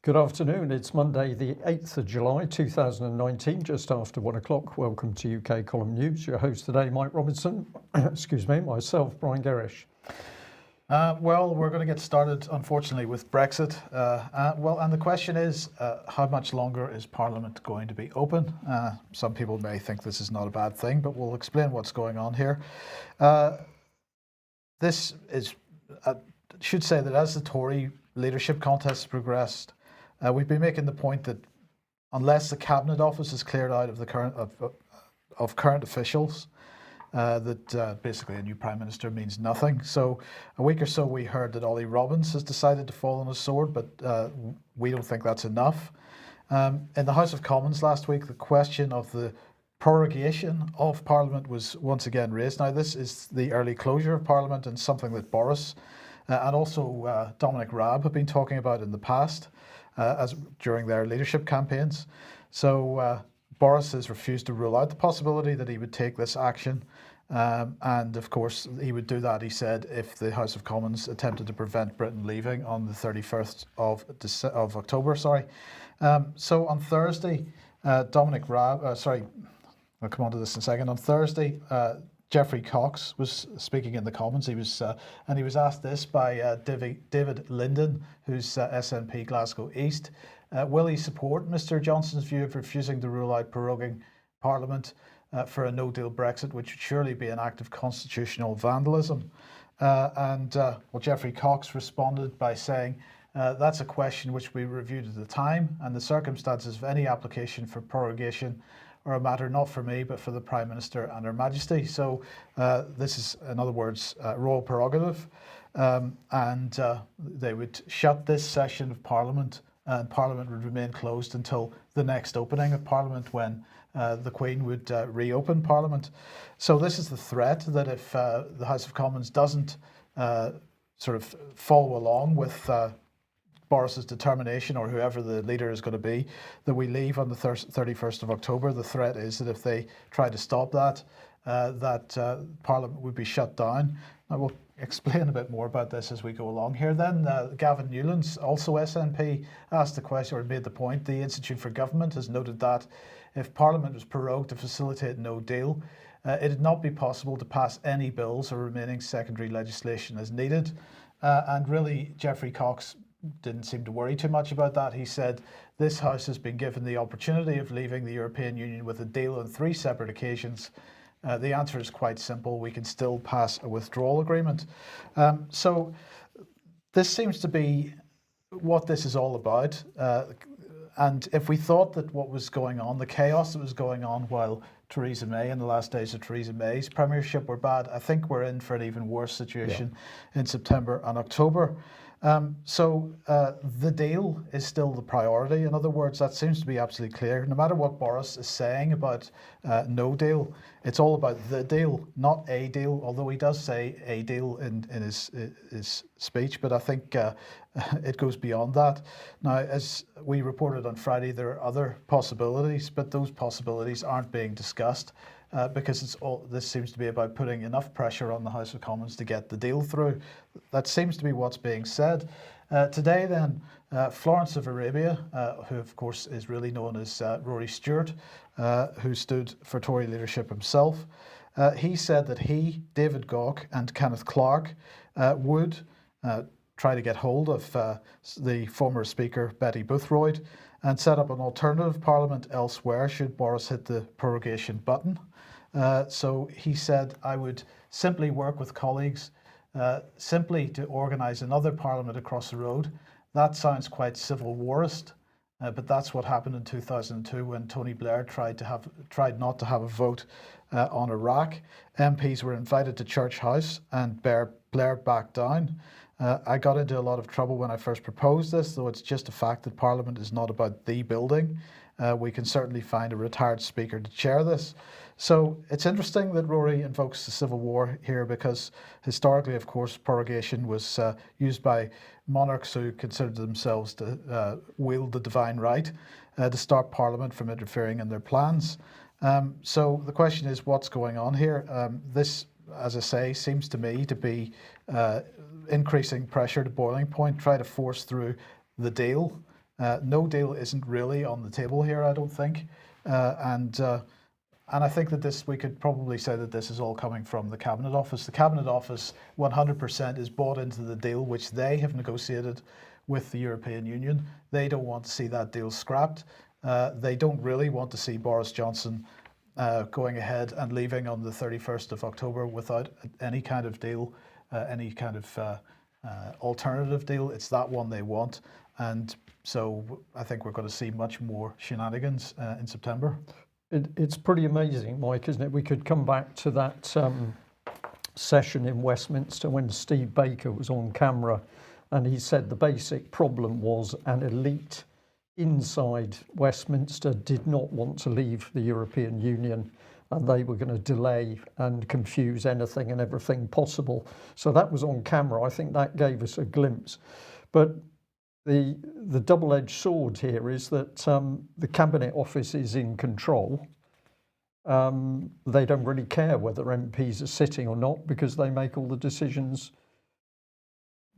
Good afternoon. It's Monday, the 8th of July, 2019, just after 1 o'clock. Welcome to UK Column News. Your host today, Mike Robinson. Excuse me, myself, Brian Gerrish. Well, we're going to get started, unfortunately, with Brexit. And the question is, how much longer is Parliament going to be open? Some people may think this is not a bad thing, but we'll explain what's going on here. This is, should say that as the Tory leadership contest has progressed, we've been making the point that unless the Cabinet Office is cleared out of the current officials, that basically a new Prime Minister means nothing. So a week or so we heard that Ollie Robbins has decided to fall on his sword, but we don't think that's enough. In the House of Commons last week, the question of the prorogation of Parliament was once again raised. Now, this is the early closure of Parliament and something that Boris and also Dominic Raab have been talking about in the past during their leadership campaigns. So Boris has refused to rule out the possibility that he would take this action. And of course, he would do that, he said, if the House of Commons attempted to prevent Britain leaving on the 31st of October. So on Thursday, Dominic Raab, I'll come on to this in a second. On Thursday, Geoffrey Cox was speaking in the Commons. He was asked this by David Linden, who's SNP Glasgow East. Will he support Mr Johnson's view of refusing to rule out proroguing Parliament for a no-deal Brexit, which would surely be an act of constitutional vandalism? Geoffrey Cox responded by saying, that's a question which we reviewed at the time, and the circumstances of any application for prorogation are a matter not for me, but for the Prime Minister and Her Majesty. So this is, in other words, royal prerogative. They would shut this session of Parliament, and Parliament would remain closed until the next opening of Parliament, when the Queen would reopen Parliament. So this is the threat, that if the House of Commons doesn't sort of follow along with Boris's determination, or whoever the leader is going to be, that we leave on the 31st of October. The threat is that if they try to stop that, Parliament would be shut down. I will explain a bit more about this as we go along here. Then Gavin Newlands, also SNP, asked the question, or made the point, the Institute for Government has noted that if Parliament was prorogued to facilitate no deal, it would not be possible to pass any bills or remaining secondary legislation as needed. And really, Geoffrey Cox didn't seem to worry too much about that. He said, this House has been given the opportunity of leaving the European Union with a deal on 3 separate occasions. The answer is quite simple. We can still pass a withdrawal agreement. So this seems to be what this is all about. And if we thought that what was going on, the chaos that was going on while Theresa May, in the last days of Theresa May's premiership, were bad, I think we're in for an even worse situation in September and October. The deal is still the priority. In other words, that seems to be absolutely clear. No matter what Boris is saying about no deal, it's all about the deal, not a deal, although he does say a deal in his speech, but I think it goes beyond that. Now, as we reported on Friday, there are other possibilities, but those possibilities aren't being discussed. Because this seems to be about putting enough pressure on the House of Commons to get the deal through. That seems to be what's being said. Today then, Florence of Arabia, who of course is really known as Rory Stewart, who stood for Tory leadership himself, he said that he, David Gauke and Kenneth Clarke would try to get hold of the former Speaker Betty Boothroyd and set up an alternative Parliament elsewhere should Boris hit the prorogation button. So he said, I would simply work with colleagues simply to organise another Parliament across the road. That sounds quite Civil Warist, but that's what happened in 2002 when Tony Blair tried not to have a vote on Iraq. MPs were invited to Church House and Blair backed down. I got into a lot of trouble when I first proposed this, though it's just a fact that Parliament is not about the building. We can certainly find a retired speaker to chair this. So it's interesting that Rory invokes the Civil War here, because historically, of course, prorogation was used by monarchs who considered themselves to wield the divine right to stop Parliament from interfering in their plans. So the question is, what's going on here? This, as I say, seems to me to be increasing pressure to boiling point, try to force through the deal No deal isn't really on the table here, I don't think. And I think that we could probably say that this is all coming from the Cabinet Office. The Cabinet Office 100% is bought into the deal which they have negotiated with the European Union. They don't want to see that deal scrapped. They don't really want to see Boris Johnson going ahead and leaving on the 31st of October without any kind of deal, any kind of alternative deal. It's that one they want. And so I think we're going to see much more shenanigans in September. It's pretty amazing, Mike, isn't it? We could come back to that session in Westminster when Steve Baker was on camera, and he said the basic problem was an elite inside Westminster did not want to leave the European Union, and they were going to delay and confuse anything and everything possible. So that was on camera. I think that gave us a glimpse. But the double-edged sword here is that the Cabinet Office is in control. They don't really care whether MPs are sitting or not because they make all the decisions.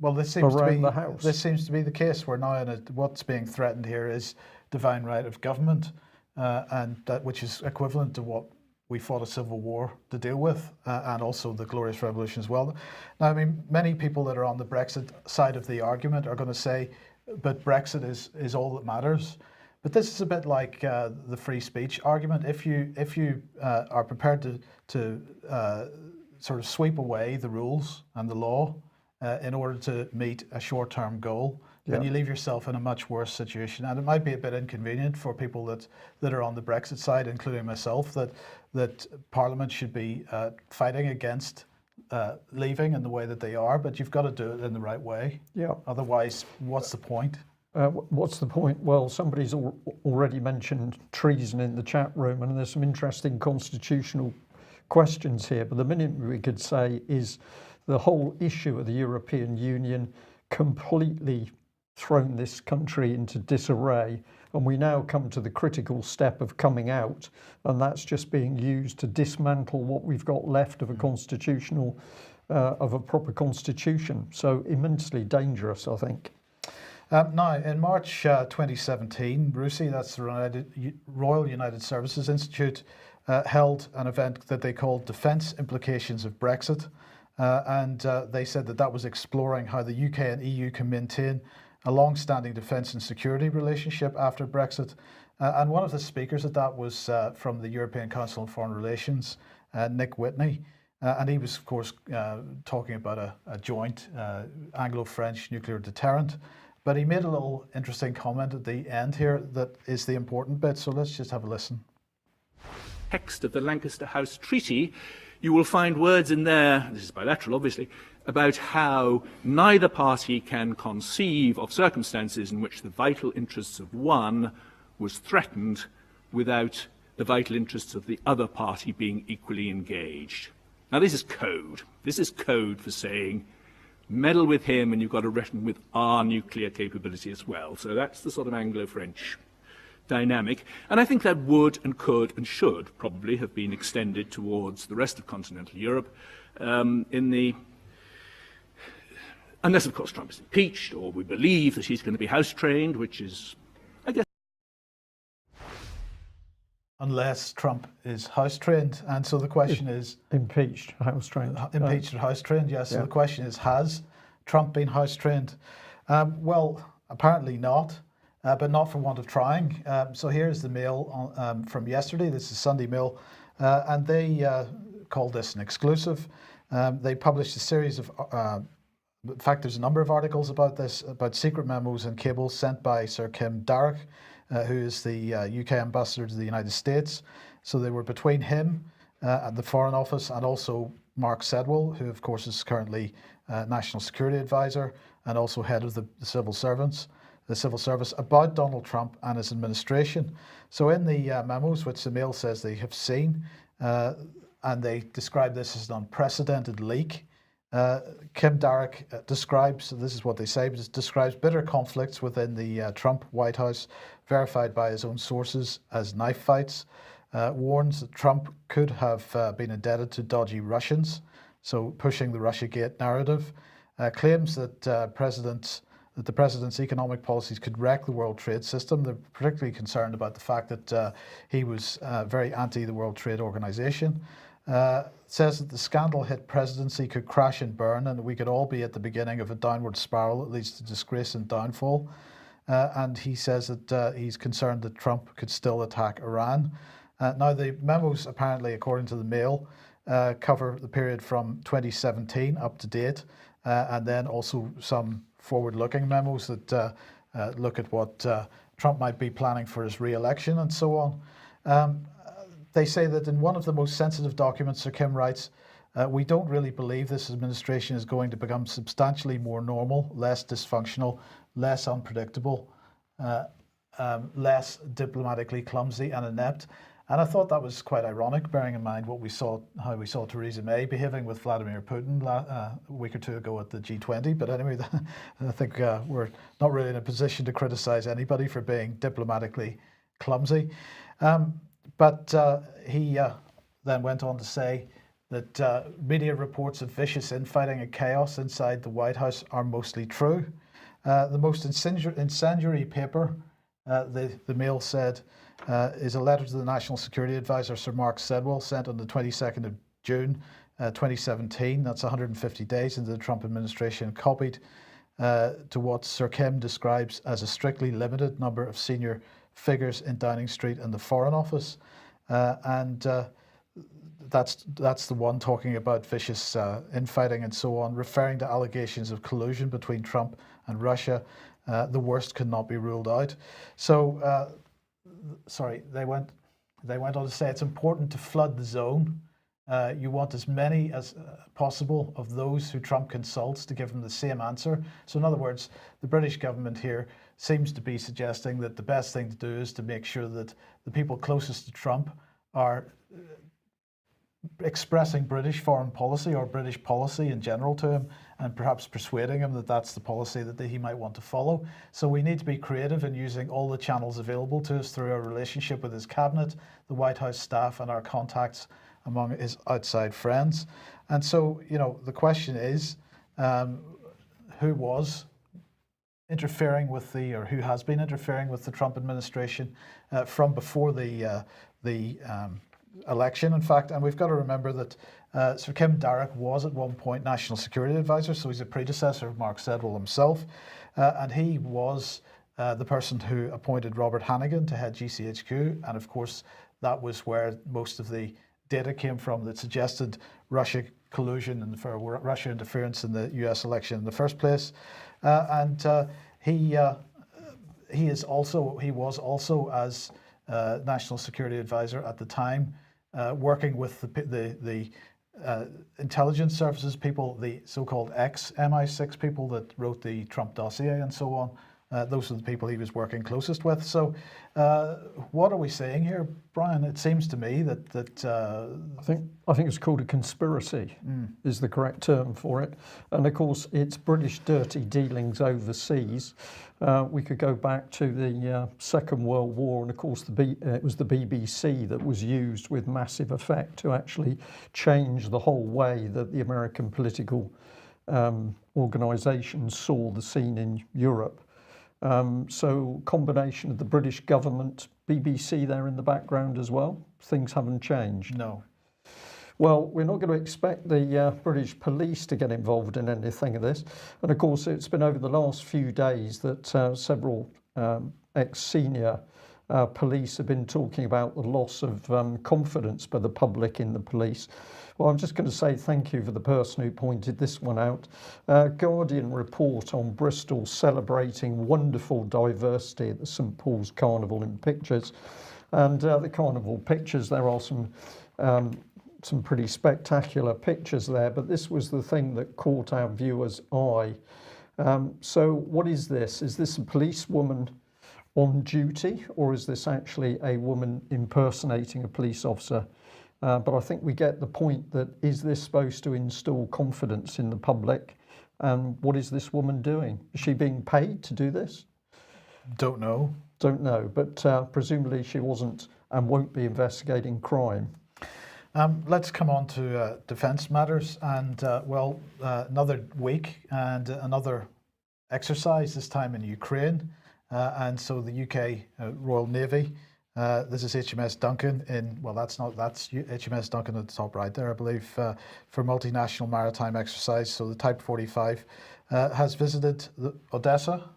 Well, this seems to be the case. We're now what's being threatened here is divine right of government, and that which is equivalent to what we fought a civil war to deal with, and also the Glorious Revolution as well. Now, I mean, many people that are on the Brexit side of the argument are going to say, but Brexit is all that matters. But this is a bit like the free speech argument. If you are prepared to sort of sweep away the rules and the law in order to meet a short-term goal, then you leave yourself in a much worse situation. And it might be a bit inconvenient for people that are on the Brexit side, including myself, that Parliament should be fighting against leaving in the way that they are, but you've got to do it in the right way. Yeah. Otherwise, what's the point? What's the point? Well, somebody's already mentioned treason in the chat room, and there's some interesting constitutional questions here. But the minimum we could say is the whole issue of the European Union completely thrown this country into disarray, and we now come to the critical step of coming out, and that's just being used to dismantle what we've got left of a constitutional, of a proper constitution. So immensely dangerous, I think. Now, in March 2017, RUSI, that's the Royal United Services Institute, held an event that they called Defence Implications of Brexit, and they said that was exploring how the UK and EU can maintain a long-standing defence and security relationship after Brexit. And one of the speakers at that was from the European Council on Foreign Relations, Nick Whitney. And he was, of course, talking about a joint Anglo-French nuclear deterrent. But he made a little interesting comment at the end here that is the important bit. So let's just have a listen. Text of the Lancaster House Treaty, you will find words in there, this is bilateral obviously, about how neither party can conceive of circumstances in which the vital interests of one was threatened without the vital interests of the other party being equally engaged. Now this is code. This is code for saying, meddle with him and you've got to reckon with our nuclear capability as well. So that's the sort of Anglo-French dynamic. And I think that would and could and should probably have been extended towards the rest of continental Europe unless, of course, Trump is impeached or we believe that he's going to be house-trained, which is, I guess... Unless Trump is house-trained. And so the question is... Impeached, house-trained. Impeached or house-trained, yes. So the question is, has Trump been house-trained? Well, apparently not, but not for want of trying. So here's the mail from yesterday. This is Sunday Mail. And they called this an exclusive. They published a series of... in fact, there's a number of articles about this, about secret memos and cables sent by Sir Kim Darroch, who is the UK ambassador to the United States. So they were between him and the Foreign Office, and also Mark Sedwill, who of course is currently National Security Advisor and also head of the civil service, about Donald Trump and his administration. So in the memos, which the Mail says they have seen, and they describe this as an unprecedented leak, Kim Darroch describes, this is what they say, describes bitter conflicts within the Trump White House, verified by his own sources as knife fights, warns that Trump could have been indebted to dodgy Russians, so pushing the Russiagate narrative, claims that President that the president's economic policies could wreck the world trade system. They're particularly concerned about the fact that he was very anti the World Trade Organization. Says that the scandal-hit presidency could crash and burn, and that we could all be at the beginning of a downward spiral that leads to disgrace and downfall. And he says that he's concerned that Trump could still attack Iran. Now, the memos, apparently, according to the Mail, cover the period from 2017 up to date, and then also some forward-looking memos that look at what Trump might be planning for his re-election and so on. They say that in one of the most sensitive documents, Sir Kim writes, we don't really believe this administration is going to become substantially more normal, less dysfunctional, less unpredictable, less diplomatically clumsy and inept. And I thought that was quite ironic, bearing in mind how we saw Theresa May behaving with Vladimir Putin a week or two ago at the G20. But anyway, I think we're not really in a position to criticize anybody for being diplomatically clumsy. But he then went on to say that media reports of vicious infighting and chaos inside the White House are mostly true. The most incendiary paper, the Mail said, is a letter to the National Security Advisor, Sir Mark Sedwill, sent on the 22nd of June 2017. That's 150 days into the Trump administration, copied to what Sir Kim describes as a strictly limited number of senior figures in Downing Street and the Foreign Office. And that's the one talking about vicious infighting and so on, referring to allegations of collusion between Trump and Russia. The worst could not be ruled out. So, sorry, they went on to say it's important to flood the zone. You want as many as possible of those who Trump consults to give him the same answer. So in other words, the British government here seems to be suggesting that the best thing to do is to make sure that the people closest to Trump are expressing British foreign policy or British policy in general to him, and perhaps persuading him that that's the policy that he might want to follow. So we need to be creative in using all the channels available to us through our relationship with his cabinet, the White House staff, and our contacts among his outside friends. And so, you know, the question is, who was interfering with or who has been interfering with the Trump administration from before the election, in fact. And we've got to remember that Sir Kim Darroch was at one point National Security Advisor, so he's a predecessor of Mark Sedwill himself. And he was the person who appointed Robert Hannigan to head GCHQ. And of course, that was where most of the data came from that suggested Russia collusion and for Russia interference in the US election in the first place. He was also, as National Security Advisor at the time, working with the intelligence services people, the so-called ex-MI6 people that wrote the Trump dossier and so on. Those are the people he was working closest with. So what are we saying here, Brian? It seems to me that I think it's called a conspiracy is the correct term for it. And of course, it's British dirty dealings overseas. We could go back to the Second World War, and of course it was the BBC that was used with massive effect to actually change the whole way that the American political organisations saw the scene in Europe. So combination of the British government, BBC there in the background as well. Things haven't changed. No. Well, we're not going to expect the British police to get involved in anything of this. And of course, it's been over the last few days that several ex-senior police have been talking about the loss of confidence by the public in the police. Well, I'm just going to say thank you for the person who pointed this one out. Guardian report on Bristol celebrating wonderful diversity at the St Paul's Carnival in pictures. And the carnival pictures, there are some pretty spectacular pictures there, but this was the thing that caught our viewers' eye. So what is this? Is this a policewoman on duty, or is this actually a woman impersonating a police officer? But I think we get the point that is this supposed to instill confidence in the public? And what is this woman doing? Is she being paid to do this? Don't know. Don't know, but presumably she wasn't and won't be investigating crime. Let's come on to defence matters, and another week and another exercise, this time in Ukraine. And so the UK Royal Navy, this is HMS Duncan that's HMS Duncan at the top right there, I believe, for multinational maritime exercise. So the Type 45 has visited Odessa.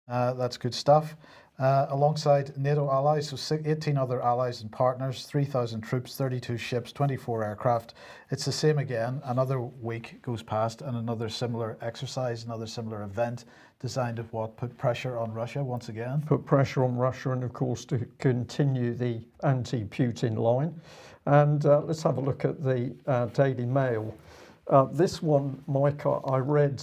That's good stuff. Alongside NATO allies, so 18 other allies and partners, 3,000 troops, 32 ships, 24 aircraft. It's the same again. Another week goes past and another similar exercise, another similar event designed to put pressure on Russia once again. Put pressure on Russia and, of course, to continue the anti-Putin line. And let's have a look at the Daily Mail. This one, Mike, I read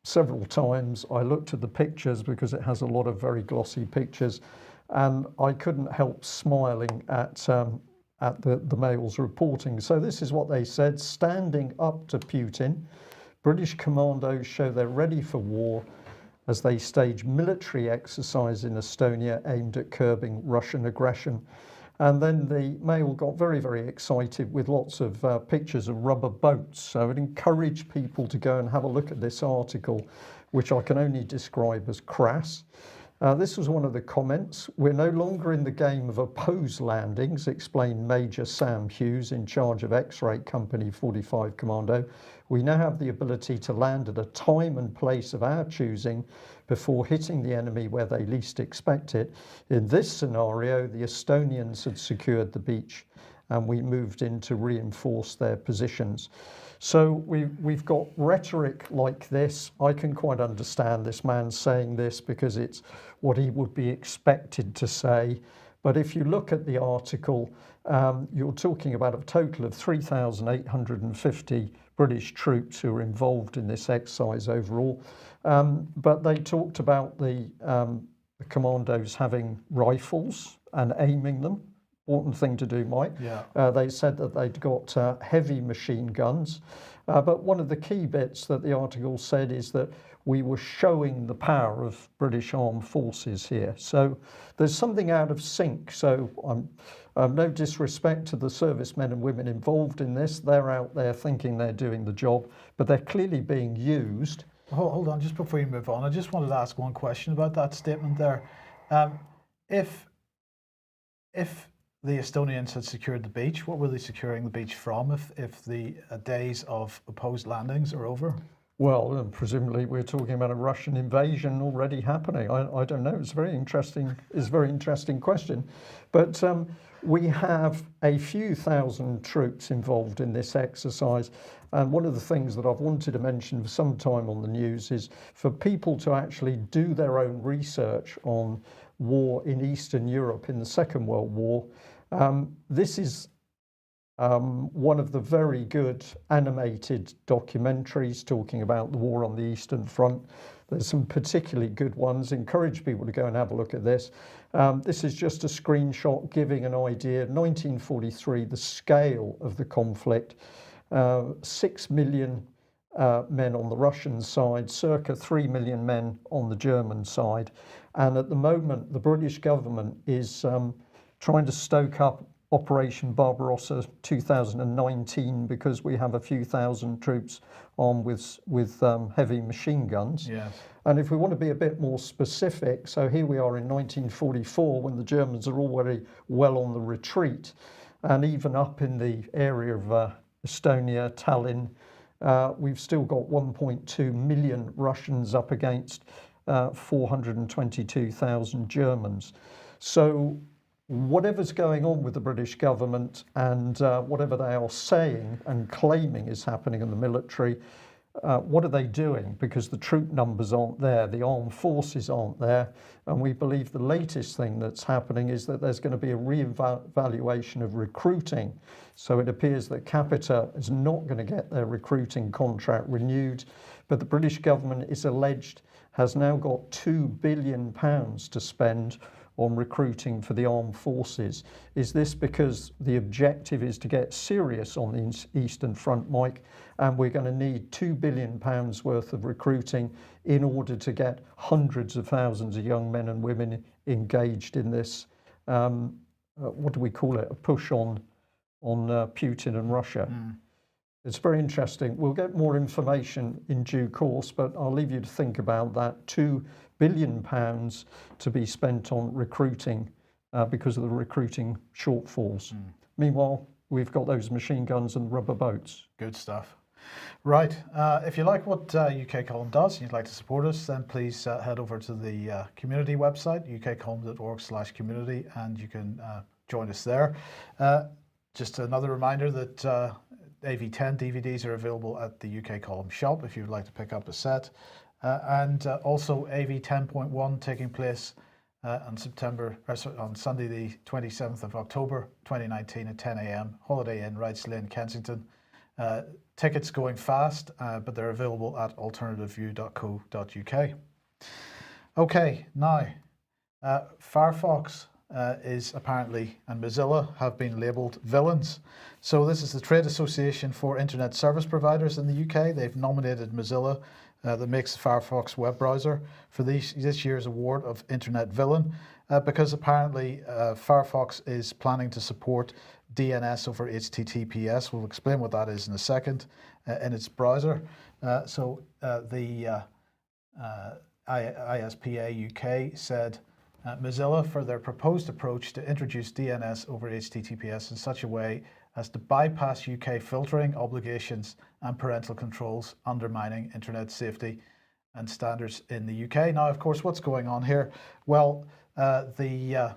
several times. I looked at the pictures because it has a lot of very glossy pictures, and I couldn't help smiling at the Mail's reporting. So this is what they said: standing up to Putin, British commandos show they're ready for war as they stage military exercise in Estonia aimed at curbing Russian aggression. And then the Mail got very, very excited with lots of pictures of rubber boats. So it encouraged people to go and have a look at this article, which I can only describe as crass. This was one of the comments. We're no longer in the game of opposed landings, explained Major Sam Hughes, in charge of X-Ray Company 45 Commando. We now have the ability to land at a time and place of our choosing before hitting the enemy where they least expect it. In this scenario, the Estonians had secured the beach and we moved in to reinforce their positions. So we've got rhetoric like this. I can quite understand this man saying this because it's what he would be expected to say. But if you look at the article, you're talking about a total of 3,850 British troops who are involved in this exercise overall. But they talked about the commandos having rifles and aiming them. Important thing to do, Mike. Yeah. They said that they'd got heavy machine guns. But one of the key bits that the article said is that we were showing the power of British armed forces here. So there's something out of sync. So no disrespect to the servicemen and women involved in this. They're out there thinking they're doing the job, but they're clearly being used. Hold on, just before you move on, I just wanted to ask one question about that statement there. If the Estonians had secured the beach, what were they securing the beach from if the days of opposed landings are over? Well, presumably we're talking about a Russian invasion already happening. I don't know. It's a very interesting question. But we have a few thousand troops involved in this exercise. And one of the things that I've wanted to mention for some time on the news is for people to actually do their own research on war in Eastern Europe in the Second World War. This is one of the very good animated documentaries talking about the war on the Eastern Front. There's some particularly good ones. Encourage people to go and have a look at this. This is just a screenshot giving an idea. 1943, the scale of the conflict. 6 million men on the Russian side, circa 3 million men on the German side. And at the moment, the British government is trying to stoke up Operation Barbarossa 2019 because we have a few thousand troops armed with heavy machine guns. Yes. And if we want to be a bit more specific, so here we are in 1944 when the Germans are already well on the retreat, and even up in the area of Estonia, Tallinn, we've still got 1.2 million Russians up against 422,000 Germans. So whatever's going on with the British government and whatever they are saying and claiming is happening in the military, what are they doing? Because the troop numbers aren't there, the armed forces aren't there, and we believe the latest thing that's happening is that there's going to be a re-evaluation of recruiting. So it appears that Capita is not going to get their recruiting contract renewed, but the British government is alleged has now got £2 billion to spend on recruiting for the armed forces. Is this because the objective is to get serious on the Eastern Front, Mike, and we're going to need £2 billion worth of recruiting in order to get hundreds of thousands of young men and women engaged in this, what do we call it, a push on Putin and Russia? It's very interesting. We'll get more information in due course, but I'll leave you to think about that. £2 billion to be spent on recruiting because of the recruiting shortfalls. Meanwhile, we've got those machine guns and rubber boats. Good stuff. Right. If you like what UK Column does and you'd like to support us, then please head over to the community website, ukcolumn.org/community, and you can join us there. Just another reminder that AV10 DVDs are available at the UK Column shop if you would like to pick up a set. And also AV 10.1 taking place on Sunday the 27th of October 2019 at 10 a.m. Holiday Inn, Wrights Lane, Kensington. Tickets going fast, but they're available at alternativeview.co.uk. Okay, now Firefox is apparently, and Mozilla have been labelled villains. So this is the Trade Association for Internet Service Providers in the UK. They've nominated Mozilla, that makes the Firefox web browser, for this year's award of Internet Villain, because apparently Firefox is planning to support DNS over HTTPS. We'll explain what that is in a second in its browser. So the ISPA UK said Mozilla for their proposed approach to introduce DNS over HTTPS in such a way as to bypass UK filtering obligations and parental controls, undermining internet safety and standards in the UK. Now, of course, what's going on here? Well, the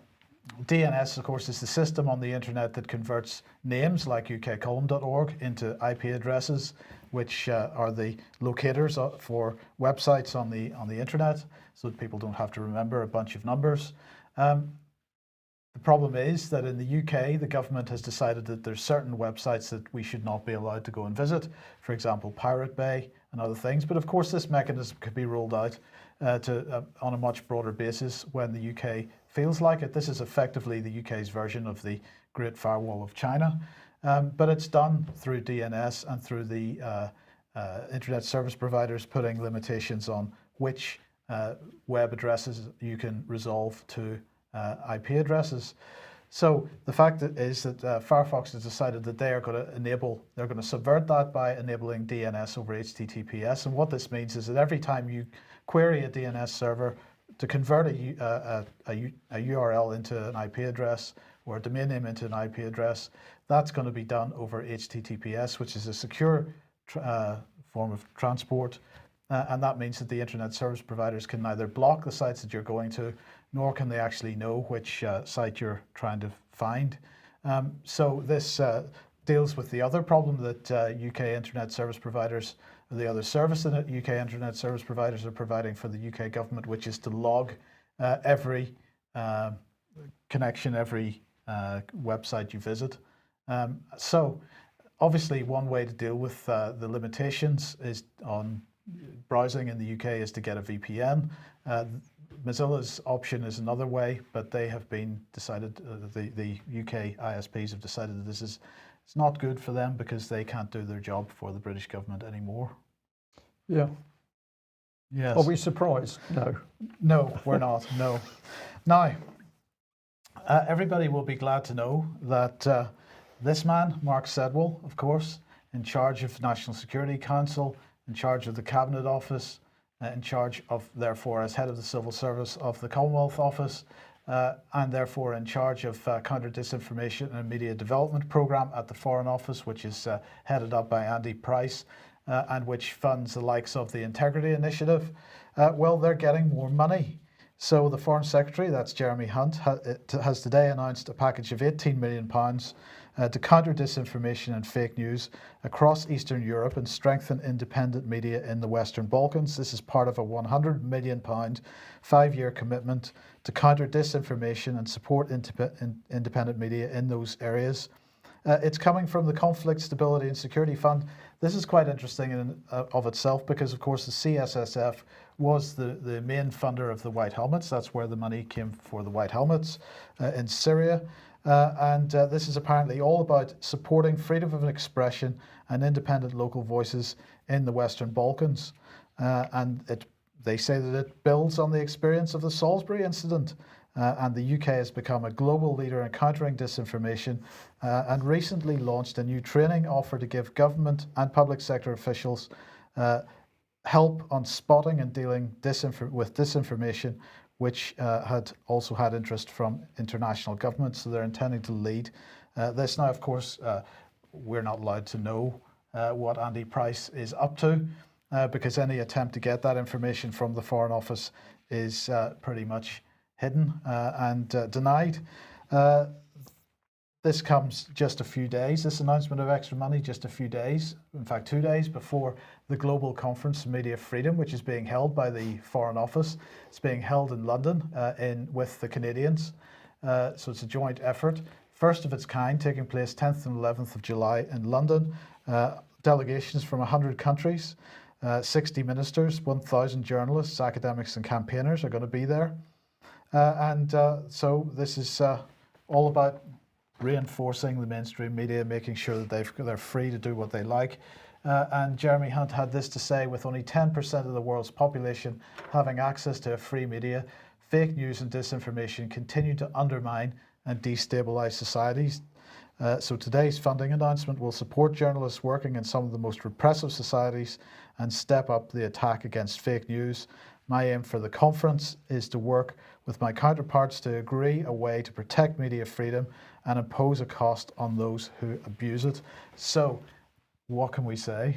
DNS, of course, is the system on the internet that converts names like ukcolumn.org into IP addresses, which are the locators for websites on the internet, so that people don't have to remember a bunch of numbers. The problem is that in the UK, the government has decided that there's certain websites that we should not be allowed to go and visit, for example, Pirate Bay and other things. But of course, this mechanism could be rolled out on a much broader basis when the UK feels like it. This is effectively the UK's version of the Great Firewall of China, but it's done through DNS and through the internet service providers putting limitations on which web addresses you can resolve to IP addresses. So the fact is that Firefox has decided that they're going to subvert that by enabling DNS over HTTPS. And what this means is that every time you query a DNS server to convert a URL into an IP address or a domain name into an IP address, that's going to be done over HTTPS, which is a secure form of transport. And that means that the internet service providers can neither block the sites that you're going to, nor can they actually know which site you're trying to find. So this deals with the other problem that UK internet service providers, the other service that UK internet service providers are providing for the UK government, which is to log every connection, every website you visit. So obviously one way to deal with the limitations is on browsing in the UK is to get a VPN. Mozilla's option is another way, but they have been decided, the UK ISPs have decided that this is it's not good for them because they can't do their job for the British government anymore. Yeah. Yes. Are we surprised? No. No, we're not. No. Now, everybody will be glad to know that this man, Mark Sedwill, of course, in charge of National Security Council, in charge of the Cabinet Office, in charge of, therefore, as head of the Civil Service of the Commonwealth Office, and therefore in charge of Counter-Disinformation and Media Development Programme at the Foreign Office, which is headed up by Andy Price, and which funds the likes of the Integrity Initiative. Well, they're getting more money. So the Foreign Secretary, that's Jeremy Hunt, has today announced a package of £18 million to counter disinformation and fake news across Eastern Europe and strengthen independent media in the Western Balkans. This is part of a £100 million 5-year commitment to counter disinformation and support independent media in those areas. It's coming from the Conflict Stability and Security Fund. This is quite interesting in of itself because, of course, the CSSF was the main funder of the White Helmets. That's where the money came for the White Helmets in Syria. And this is apparently all about supporting freedom of expression and independent local voices in the Western Balkans. And they say that it builds on the experience of the Salisbury incident and the UK has become a global leader in countering disinformation and recently launched a new training offer to give government and public sector officials help on spotting and dealing with disinformation, which had also had interest from international governments. So they're intending to lead this. Now, of course, we're not allowed to know what Andy Price is up to because any attempt to get that information from the Foreign Office is pretty much hidden and denied. This comes just a few days, this announcement of extra money, just a few days, in fact 2 days before the Global Conference on Media Freedom, which is being held by the Foreign Office. It's being held in London with the Canadians. So it's a joint effort, first of its kind, taking place 10th and 11th of July in London. Delegations from 100 countries, 60 ministers, 1,000 journalists, academics and campaigners are going to be there. So this is all about reinforcing the mainstream media, making sure that they're free to do what they like. And Jeremy Hunt had this to say: with only 10% of the world's population having access to a free media, fake news and disinformation continue to undermine and destabilize societies. So today's funding announcement will support journalists working in some of the most repressive societies and step up the attack against fake news. My aim for the conference is to work with my counterparts to agree a way to protect media freedom and impose a cost on those who abuse it. So, what can we say?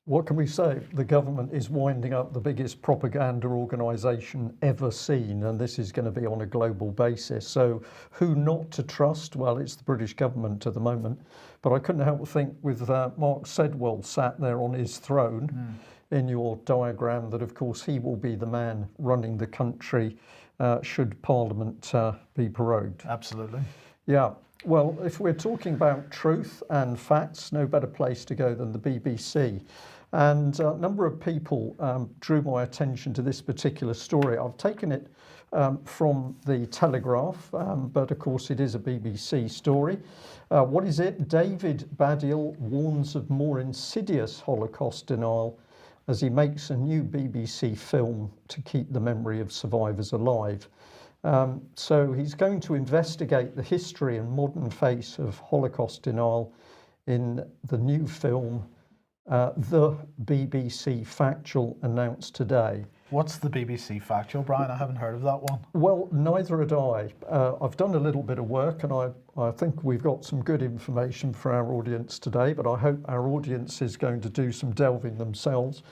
What can we say? The government is winding up the biggest propaganda organisation ever seen, and this is going to be on a global basis. So who not to trust? Well, it's the British government at the moment. But I couldn't help but think, with Mark Sedwell sat there on his throne in your diagram, that of course he will be the man running the country should Parliament be prorogued. Absolutely. Yeah. Well, if we're talking about truth and facts, no better place to go than the BBC. And a number of people drew my attention to this particular story. I've taken it from the Telegraph, but of course it is a BBC story. What is it? David Baddiel warns of more insidious Holocaust denial as he makes a new BBC film to keep the memory of survivors alive. So he's going to investigate the history and modern face of Holocaust denial in the new film, The BBC Factual, announced today. What's the BBC Factual, Brian? I haven't heard of that one. Well, neither had I. I've done a little bit of work, and I think we've got some good information for our audience today, but I hope our audience is going to do some delving themselves.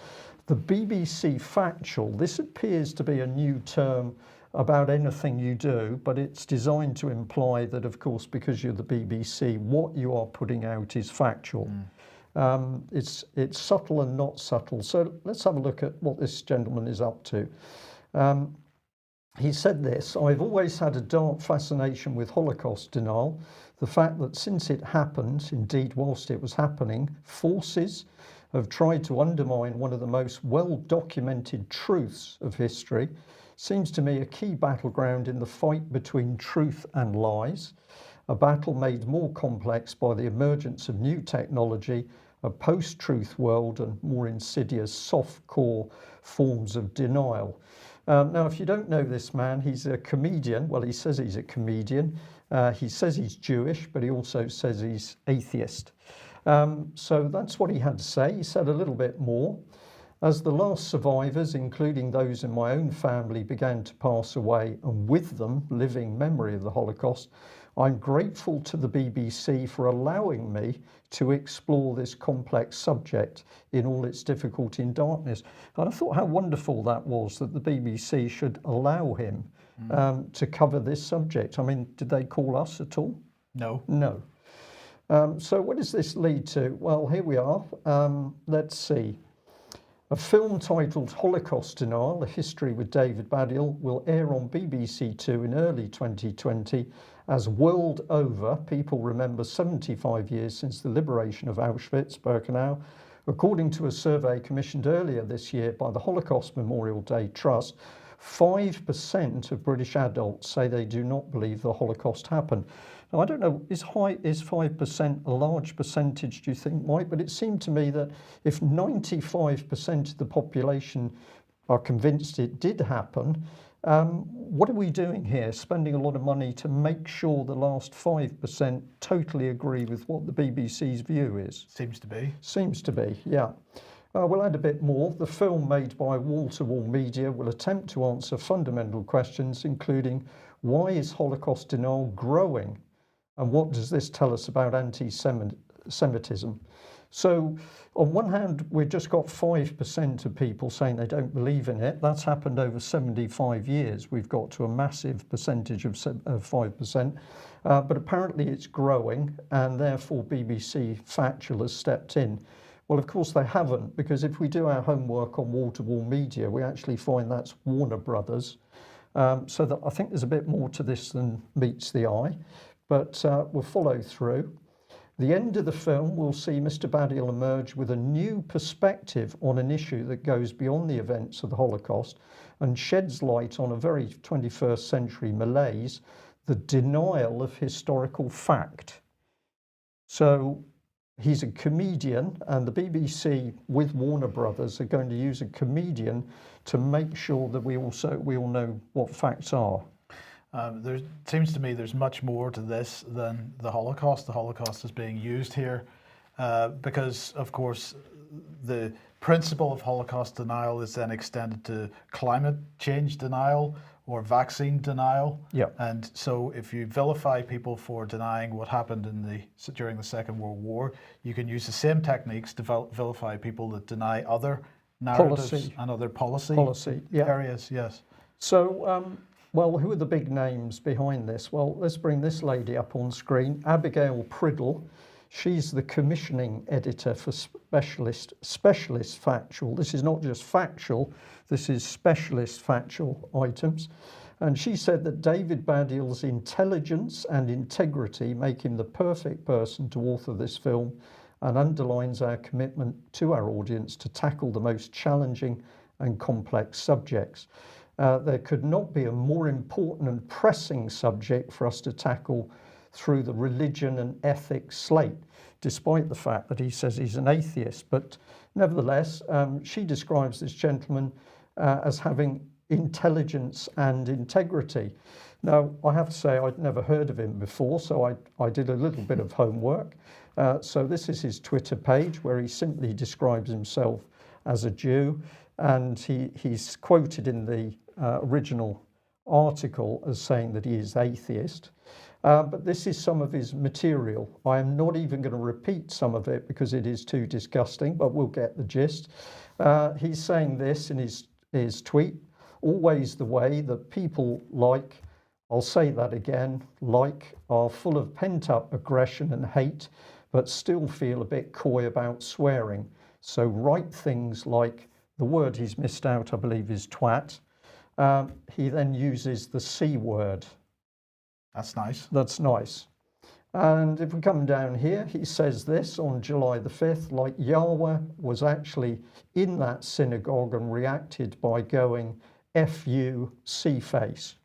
The BBC Factual, this appears to be a new term about anything you do, but it's designed to imply that, of course, because you're the BBC, what you are putting out is factual. It's subtle and not subtle. So let's have a look at what this gentleman is up to. He said this: I've always had a dark fascination with Holocaust denial. The fact that since it happened, indeed whilst it was happening, forces have tried to undermine one of the most well-documented truths of history seems to me a key battleground in the fight between truth and lies, a battle made more complex by the emergence of new technology, a post-truth world, and more insidious soft-core forms of denial. Now, if you don't know this man, he's a comedian. Well, he says he's a comedian. He says he's Jewish, but he also says he's atheist. So that's what he had to say. He said a little bit more. As the last survivors, including those in my own family, began to pass away, and with them living memory of the Holocaust, I'm grateful to the BBC for allowing me to explore this complex subject in all its difficulty and darkness. And I thought how wonderful that was, that the BBC should allow him to cover this subject. I mean, did they call us at all? No. No. So what does this lead to? Well, here we are. Let's see. A film titled Holocaust Denial, A History with David Baddiel, will air on BBC Two in early 2020 as world over people remember 75 years since the liberation of Auschwitz-Birkenau. According to a survey commissioned earlier this year by the Holocaust Memorial Day Trust, 5% of British adults say they do not believe the Holocaust happened. Now, I don't know, is 5% a large percentage, do you think, Mike? But it seemed to me that if 95% of the population are convinced it did happen, What are we doing here? Spending a lot of money to make sure the last 5% totally agree with what the BBC's view is? Seems to be. Seems to be, yeah. We'll add a bit more. The film made by wall-to-wall media will attempt to answer fundamental questions, including why is Holocaust denial growing? And what does this tell us about anti-Semitism? So on one hand, we've just got 5% of people saying they don't believe in it. That's happened over 75 years. We've got to a massive percentage of 5%. But apparently it's growing, and therefore BBC Factual has stepped in. Well, of course they haven't, because if we do our homework on wall-to-wall media, we actually find that's Warner Brothers. So that I think there's a bit more to this than meets the eye, but we'll follow through. The end of the film, we'll see Mr. Baddiel emerge with a new perspective on an issue that goes beyond the events of the Holocaust and sheds light on a very 21st century malaise, the denial of historical fact. So he's a comedian, and the BBC with Warner Brothers are going to use a comedian to make sure that we all know what facts are. There seems to me there's much more to this than the Holocaust. The Holocaust is being used here because, of course, the principle of Holocaust denial is then extended to climate change denial or vaccine denial. Yeah. And so if you vilify people for denying what happened during the Second World War, you can use the same techniques to vilify people that deny other narratives and other policy areas. Yes. So, well, who are the big names behind this? Well, let's bring this lady up on screen, Abigail Priddle. She's the commissioning editor for Specialist Factual. This is not just factual, this is specialist factual items. And she said that David Baddiel's intelligence and integrity make him the perfect person to author this film, and underlines our commitment to our audience to tackle the most challenging and complex subjects. There could not be a more important and pressing subject for us to tackle through the religion and ethics slate, despite the fact that he says he's an atheist. But nevertheless, she describes this gentleman as having intelligence and integrity. Now, I have to say I'd never heard of him before, so I did a little bit of homework. So this is his Twitter page, where he simply describes himself as a Jew, and he's quoted in the original article as saying that he is atheist. But this is some of his material. I am not even going to repeat some of it because it is too disgusting, but we'll get the gist. He's saying this in his tweet: always the way that people like, I'll say that again, like, are full of pent-up aggression and hate, but still feel a bit coy about swearing. So write things like, the word he's missed out, I believe, is twat. He then uses the C word. That's nice. That's nice. And if we come down here, he says this on July the 5th, like Yahweh was actually in that synagogue and reacted by going, F you, C-face.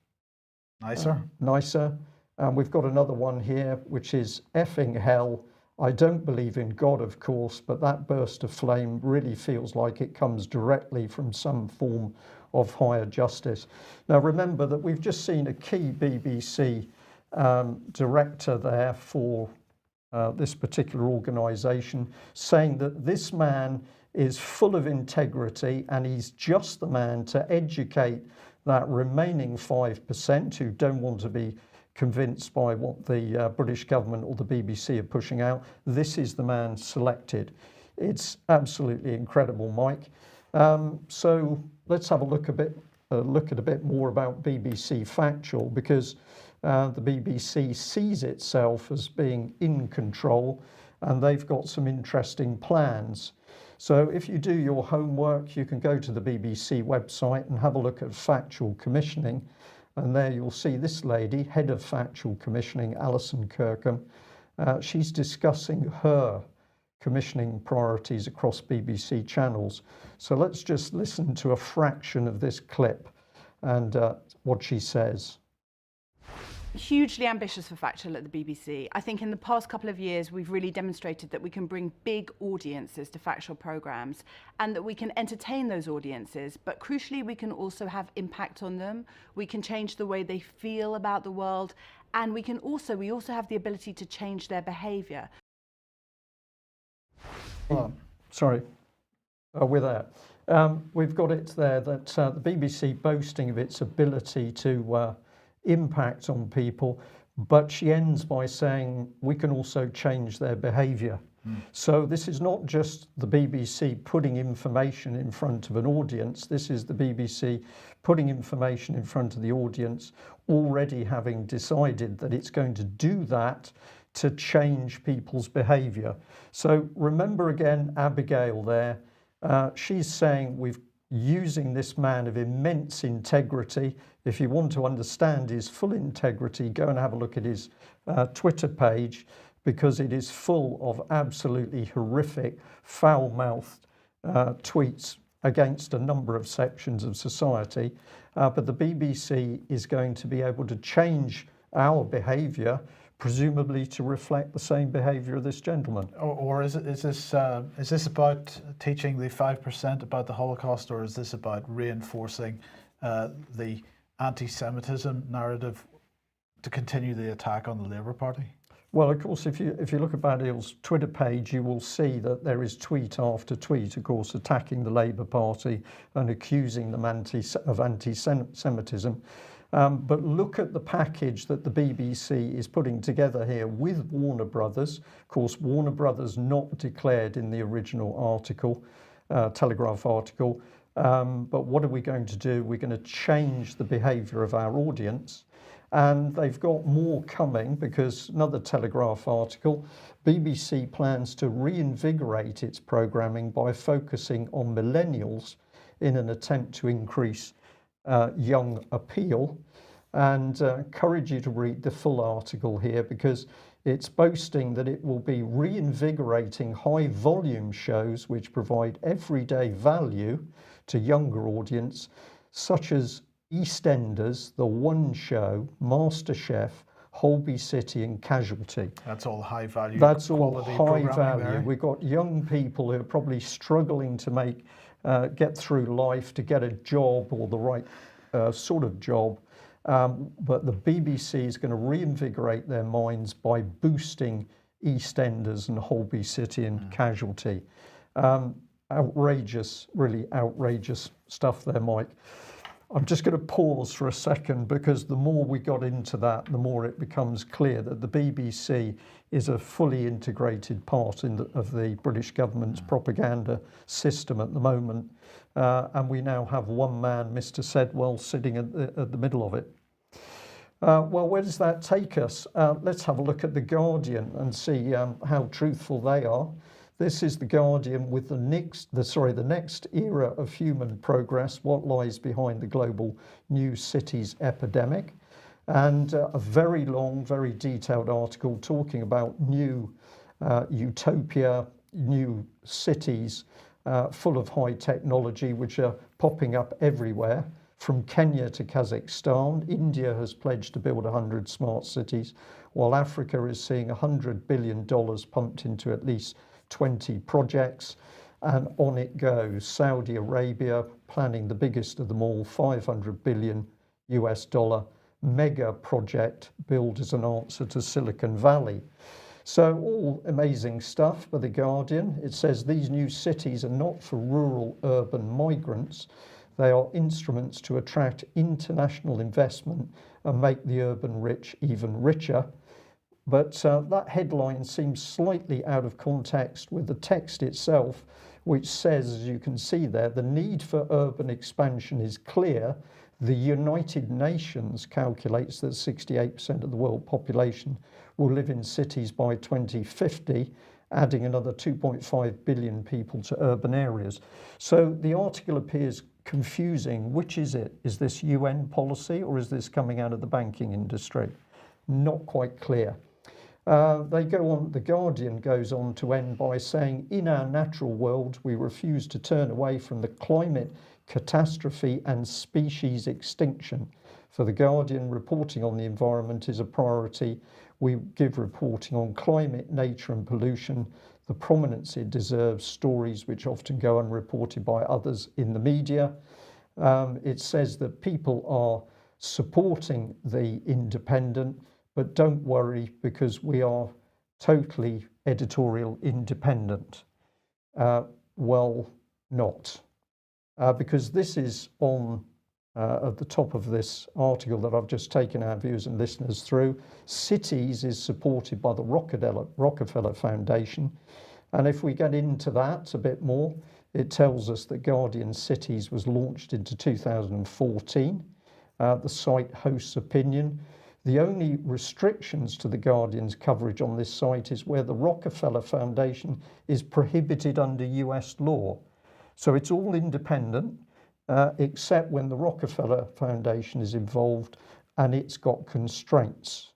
Nicer. Nicer. And we've got another one here, which is effing hell. I don't believe in God, of course, but that burst of flame really feels like it comes directly from some form of higher justice. Now, remember that we've just seen a key BBC director there for this particular organisation saying that this man is full of integrity and he's just the man to educate that remaining 5% who don't want to be convinced by what the British government or the BBC are pushing out. This is the man selected. It's absolutely incredible, Mike. So let's have a look at a bit more about BBC Factual, because the BBC sees itself as being in control, and they've got some interesting plans. So if you do your homework, you can go to the BBC website and have a look at factual commissioning. And there you'll see this lady, head of factual commissioning, Alison Kirkham. She's discussing her commissioning priorities across BBC channels. So let's just listen to a fraction of this clip and what she says. hugely ambitious for Factual at the BBC. I think in the past couple of years, we've really demonstrated that we can bring big audiences to factual programmes and that we can entertain those audiences, but crucially, we can also have impact on them. We can change the way they feel about the world, and we also have the ability to change their behaviour. Sorry, with that. We've got it there that the BBC boasting of its ability to impact on people, but she ends by saying we can also change their behaviour. So this is not just the BBC putting information in front of an audience, this is the BBC putting information in front of the audience, already having decided that it's going to do that to change people's behaviour. So remember again Abigail there, she's saying we've using this man of immense integrity. If you want to understand his full integrity, go and have a look at his Twitter page, because it is full of absolutely horrific, foul-mouthed tweets against a number of sections of society. But the BBC is going to be able to change our behaviour, presumably to reflect the same behaviour of this gentleman. Or is this about teaching the 5% about the Holocaust, or is this about reinforcing the anti-Semitism narrative to continue the attack on the Labour Party? Well, of course, if you look at Baddiel's Twitter page, you will see that there is tweet after tweet, of course, attacking the Labour Party and accusing them of anti-Semitism. But look at the package that the BBC is putting together here with Warner Brothers. Of course, Warner Brothers not declared in the original article, Telegraph article. But what are we going to do? We're going to change the behaviour of our audience. And they've got more coming, because another Telegraph article, BBC plans to reinvigorate its programming by focusing on millennials in an attempt to increase young appeal. And encourage you to read the full article here, because it's boasting that it will be reinvigorating high volume shows which provide everyday value to younger audience, such as EastEnders, The One Show, MasterChef, Holby City and Casualty. That's all high value. That's all high value. There. We've got young people who are probably struggling to get through life, to get a job or the right sort of job. But the BBC is going to reinvigorate their minds by boosting EastEnders and Holby City and Casualty. Outrageous, really outrageous stuff there, Mike. I'm just going to pause for a second, because the more we got into that, the more it becomes clear that the BBC is a fully integrated part of the British government's propaganda system at the moment. And we now have one man, Mr. Sedwell, sitting at the middle of it. Well, where does that take us? Let's have a look at The Guardian and see how truthful they are. This is The Guardian with the next era of human progress, what lies behind the global new cities epidemic. And a very long, very detailed article talking about new utopia, new cities full of high technology, which are popping up everywhere. From Kenya to Kazakhstan, India has pledged to build 100 smart cities, while Africa is seeing $100 billion pumped into at least 20 projects, and on it goes. Saudi Arabia planning the biggest of them all, $500 billion mega project built as an answer to Silicon Valley. So all amazing stuff by The Guardian. It says these new cities are not for rural urban migrants. They are instruments to attract international investment and make the urban rich even richer. But that headline seems slightly out of context with the text itself, which says, as you can see there, the need for urban expansion is clear. The United Nations calculates that 68% of the world population will live in cities by 2050, adding another 2.5 billion people to urban areas. So the article appears confusing. Which is it? Is this UN policy, or is this coming out of the banking industry? Not quite clear. They go on, The Guardian goes on to end by saying, in our natural world, we refuse to turn away from the climate catastrophe and species extinction. For The Guardian, reporting on the environment is a priority. We give reporting on climate, nature and pollution the prominence it deserves, stories which often go unreported by others in the media. It says that people are supporting the Independent, but don't worry because we are totally editorial independent. Well, not. Because this is on at the top of this article that I've just taken our viewers and listeners through. Cities is supported by the Rockefeller Foundation. And if we get into that a bit more, it tells us that Guardian Cities was launched into 2014. The site hosts opinion. The only restrictions to the Guardian's coverage on this site is where the Rockefeller Foundation is prohibited under US law. So it's all independent, except when the Rockefeller Foundation is involved and it's got constraints.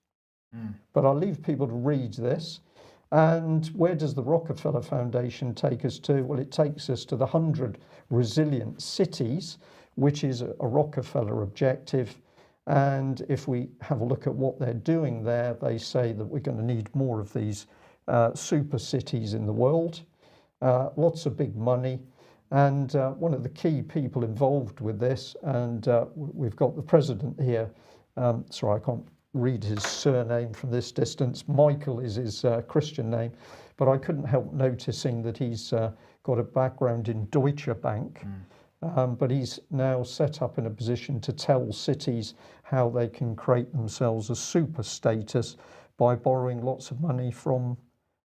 But I'll leave people to read this. And where does the Rockefeller Foundation take us to? Well, it takes us to the 100 resilient cities, which is a Rockefeller objective. And if we have a look at what they're doing there, they say that we're going to need more of these super cities in the world, lots of big money. And one of the key people involved with this, and we've got the president here, sorry, I can't read his surname from this distance. Michael is his Christian name, but I couldn't help noticing that he's got a background in Deutsche Bank. But he's now set up in a position to tell cities how they can create themselves a super status by borrowing lots of money from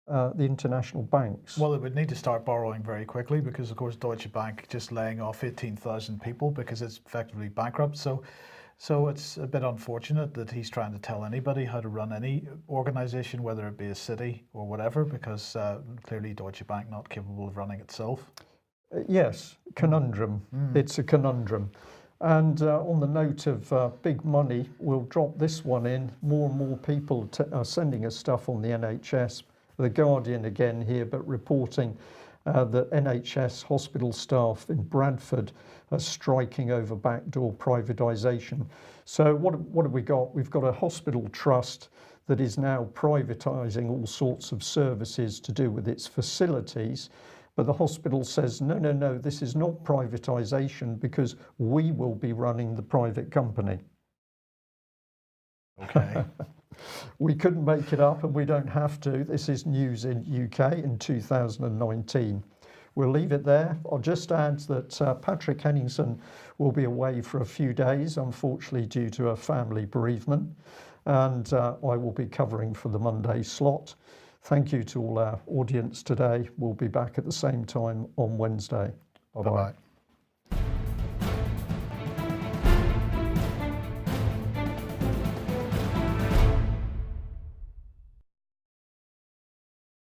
the international banks. Well, it would need to start borrowing very quickly because, of course, Deutsche Bank just laying off 18,000 people because it's effectively bankrupt. So it's a bit unfortunate that he's trying to tell anybody how to run any organization, whether it be a city or whatever, because clearly Deutsche Bank not capable of running itself. Yes, conundrum. It's a conundrum. And on the note of big money, we'll drop this one in. More and more people are sending us stuff on the NHS. The Guardian again here, but reporting that NHS hospital staff in Bradford are striking over backdoor privatisation. So what have we got? We've got a hospital trust that is now privatising all sorts of services to do with its facilities. But the hospital says, no, this is not privatisation because we will be running the private company. Okay. We couldn't make it up and we don't have to. This is news in UK in 2019. We'll leave it there. I'll just add that Patrick Henningsen will be away for a few days, unfortunately due to a family bereavement. And I will be covering for the Monday slot. Thank you to all our audience today. We'll be back at the same time on Wednesday. Bye-bye. Bye-bye.